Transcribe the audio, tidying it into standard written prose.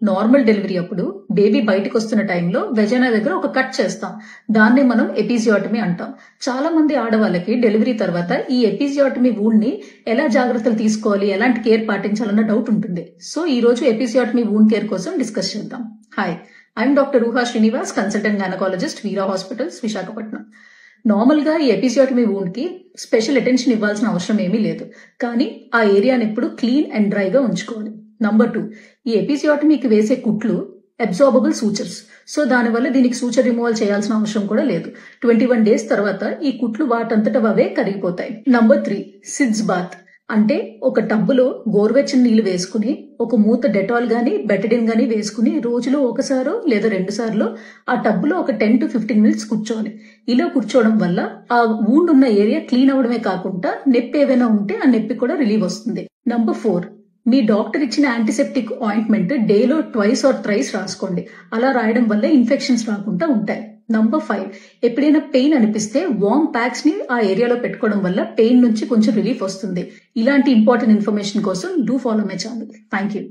Normal delivery అప్పుడు baby బయటకు వస్తున్న టైంలో వెజైనా దగ్గర ఒక కట్ చేస్తాం. దాన్నే మనం ఎపిజియోటమీ అంటాం. చాలా మంది ఆడవాళ్ళకి డెలివరీ తర్వాత ఈ ఎపిజియోటమీ వూండ్ ని ఎలా జాగ్రత్తలు తీసుకోవాలి, ఎలాంటి కేర్ పాటించాలన్న డౌట్ ఉంటుంది. సో ఈ రోజు ఎపిజియోటమీ వూండ్ కేర్ కోసం డిస్కస్ చేద్దాం. హాయ్, ఐఎమ్ డాక్టర్ ఊహా శ్రీనివాస్, కన్సల్టెంట్ గైనకాలజిస్ట్, వీరా హాస్పిటల్స్, విశాఖపట్నం. నార్మల్ గా ఈ ఎపిజియోటమీ వూండ్ కి స్పెషల్ అటెన్షన్ ఇవ్వాల్సిన అవసరం ఏమీ లేదు. కానీ ఆ ఏరియాని ఎప్పుడు క్లీన్ అండ్ డ్రైగా ఉంచుకోవాలి. నంబర్ 2, ఈ ఎపిజియోటమీకి వేసే కుట్లు అబ్జార్బబుల్ సూచర్స్. సో దానివల్ల దీనికి సూచర్ రిమూవల్ చేయాల్సిన అవసరం కూడా లేదు. 21 days తర్వాత ఈ కుట్లు వాటంతట అవే కరిగిపోతాయి. నంబర్ 3, సిడ్స్ బాత్ అంటే ఒక టబ్బులో గోరువెచ్చని నీళ్లు వేసుకుని ఒక మూత డెటాల్ గానీ బెటడిన్ గానీ వేసుకుని రోజులో ఒకసారో లేదా 2 సార్లు ఆ టబ్బులో ఒక 10 to 15 minutes కూర్చోవాలి. ఇలా కూర్చోవడం వల్ల ఆ వూండ్ ఉన్న ఏరియా క్లీన్ అవడమే కాకుండా నొప్పి ఏదైనా ఉంటే ఆ నొప్పి కూడా రిలీవ్ వస్తుంది. నంబర్ 4, మీ డాక్టర్ ఇచ్చిన యాంటీసెప్టిక్ ఆయింట్మెంట్ డేలో 2 or 3 రాసుకోండి. అలా రాయడం వల్ల ఇన్ఫెక్షన్స్ రాకుండా ఉంటాయి. నంబర్ 5, ఎప్పుడైనా పెయిన్ అనిపిస్తే వార్మ్ ప్యాక్స్ ని ఆ ఏరియాలో పెట్టుకోవడం వల్ల పెయిన్ నుంచి కొంచెం రిలీఫ్ వస్తుంది. ఇలాంటి ఇంపార్టెంట్ ఇన్ఫర్మేషన్ కోసం do follow my channel. Thank you.